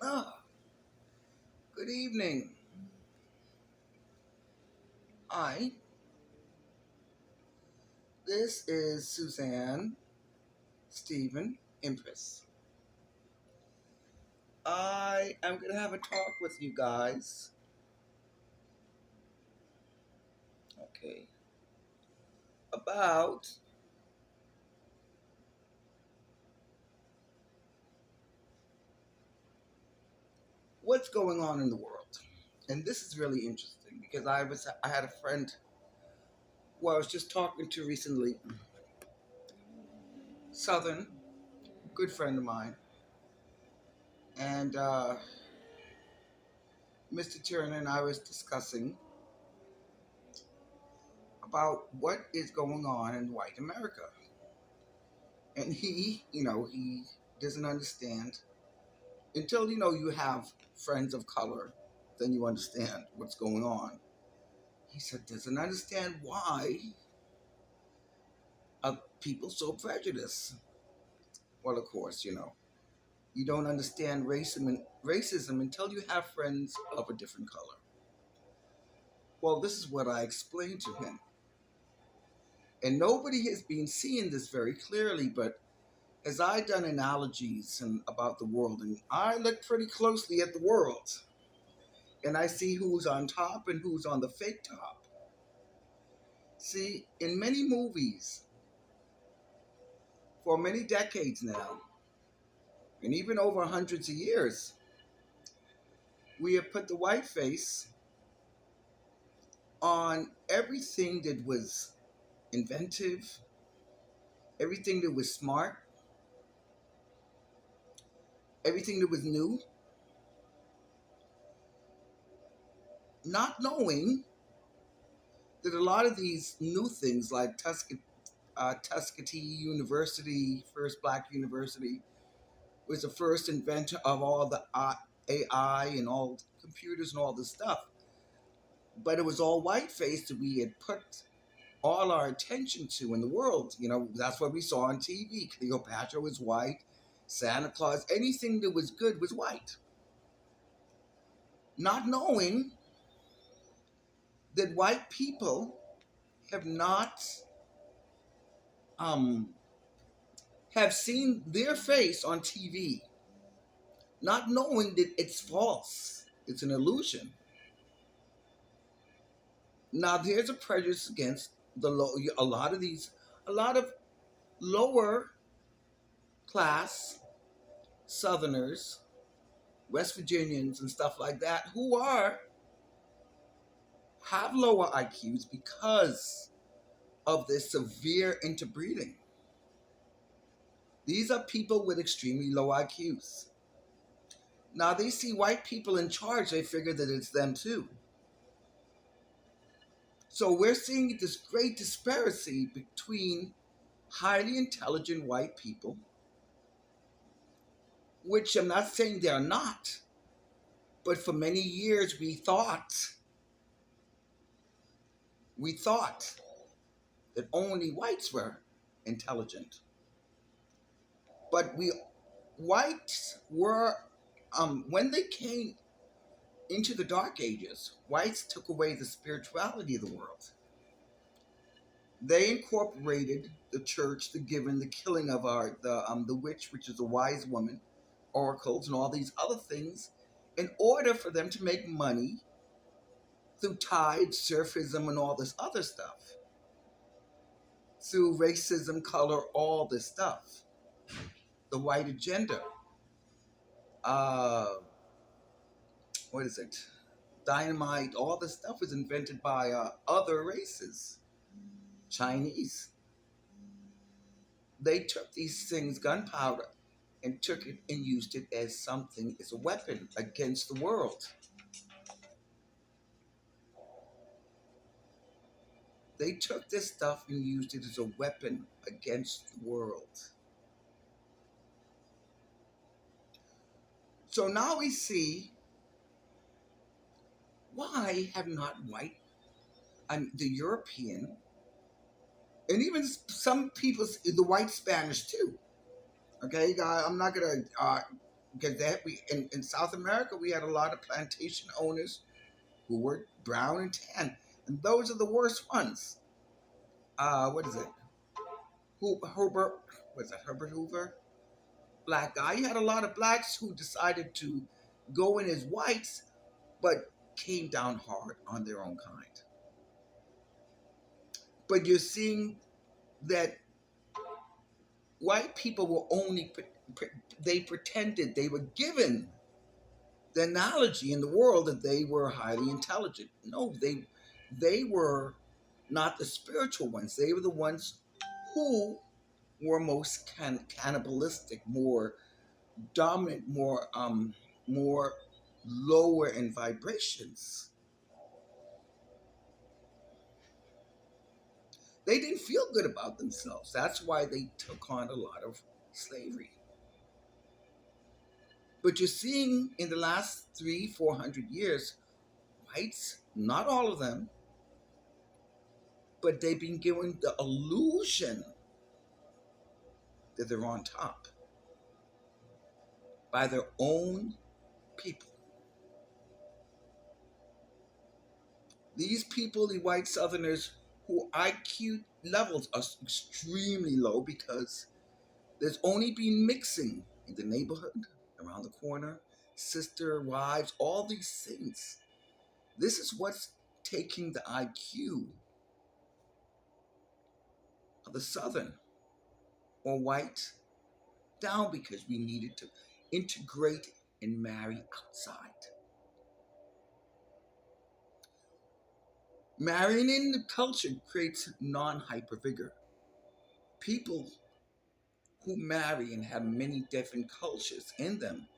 Ah, good evening. Hi, this is Suzanne Stephen Empress. I am going to have a talk with you guys, okay, about what's going on in the world. And this is really interesting because I had a friend who I was just talking to recently, Southern, good friend of mine, and Mr. Turner and I was discussing about what is going on in white America. And he doesn't understand until you have friends of color, then you understand what's going on. He said doesn't understand why are people so prejudiced. Well, of course, you don't understand racism until you have friends of a different color. Well, this is what I explained to him, and nobody has been seeing this very clearly. But as I done analogies and about the world, and I look pretty closely at the world, and I see who's on top and who's on the fake top. See, in many movies, for many decades now, and even over hundreds of years, we have put the white face on everything that was inventive, everything that was smart, everything that was new, not knowing that a lot of these new things, like Tuskegee University, first black university, was the first inventor of all the AI and all computers and all this stuff. But it was all white face that we had put all our attention to in the world. That's what we saw on TV. Cleopatra was white, Santa Claus, anything that was good was white. Not knowing that white people have not um, have seen their face on TV, not knowing that it's false, it's an illusion. Now there's a prejudice against a lot of these, a lot of lower class Southerners, West Virginians, and stuff like that who have lower IQs because of this severe interbreeding. These are people with extremely low IQs. Now they see white people in charge, they figure that it's them too. So we're seeing this great disparity between highly intelligent white people, which I'm not saying they're not, but for many years we thought that only whites were intelligent. But whites were when they came into the Dark Ages, whites took away the spirituality of the world. They incorporated the church, the giving, the killing of the witch, which is a wise woman, oracles, and all these other things, in order for them to make money through tide, surfism, and all this other stuff, through racism, color, all this stuff, the white agenda. Uh, what is it? Dynamite, all this stuff was invented by other races, Chinese. They took these things, gunpowder, and took it and used it as something, as a weapon against the world. They took this stuff and used it as a weapon against the world. So now we see why have not white, the European, and even some people, the white Spanish too. Okay, I'm not gonna. because in South America we had a lot of plantation owners who were brown and tan, and those are the worst ones. What is it? Herbert was it Herbert Hoover? Black guy. You had a lot of blacks who decided to go in as whites, but came down hard on their own kind. But you're seeing that white people were only they pretended they were given the analogy in the world that they were highly intelligent. No, they were not the spiritual ones. They were the ones who were most cannibalistic, more dominant, more lower in vibrations. They didn't feel good about themselves. That's why they took on a lot of slavery. But you're seeing in the last 300-400 years, whites, not all of them, but they've been given the illusion that they're on top by their own people. These people, the white Southerners, who IQ levels are extremely low because there's only been mixing in the neighborhood, around the corner, sister, wives, all these things. This is what's taking the IQ of the Southern or white down because we needed to integrate and marry outside. Marrying in the culture creates non-hyper vigor. People who marry and have many different cultures in them,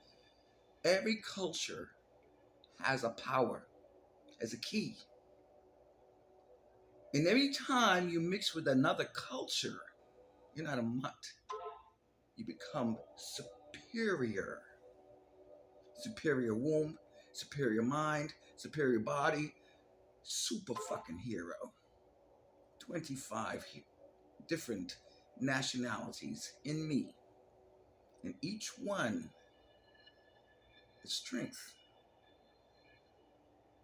every culture has a power, has a key. And every time you mix with another culture, you're not a mutt. You become superior. Superior womb, superior mind, superior body, super fucking hero. 25 different nationalities in me. And each one is strength.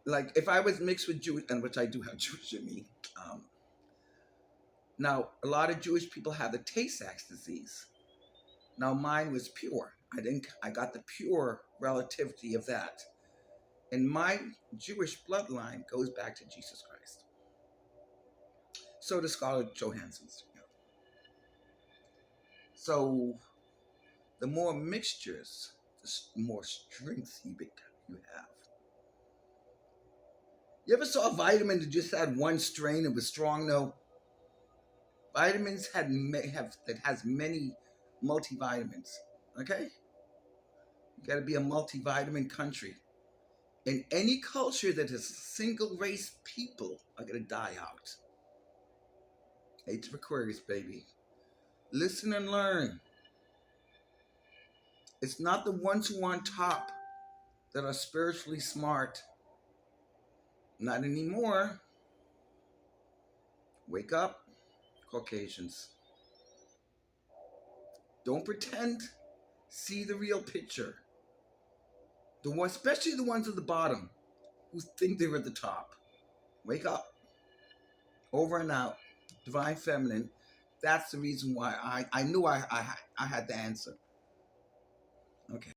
Like if I was mixed with Jewish, and which I do have Jewish in me. Now, a lot of Jewish people have the Tay-Sachs disease. Now, mine was pure. I got the pure relativity of that. And my Jewish bloodline goes back to Jesus Christ. So does Scarlett Johansson's. So the more mixtures, the more strength you have. You ever saw a vitamin that just had one strain and was strong? No. Vitamins that has many multivitamins. Okay? You got to be a multivitamin country. In any culture that is single race people are going to die out. Age of Aquarius, baby. Listen and learn. It's not the ones who are on top that are spiritually smart. Not anymore. Wake up, Caucasians. Don't pretend. See the real picture. Especially the ones at the bottom who think they're at the top. Wake up. Over and out. Divine Feminine. That's the reason why I knew I had the answer. Okay.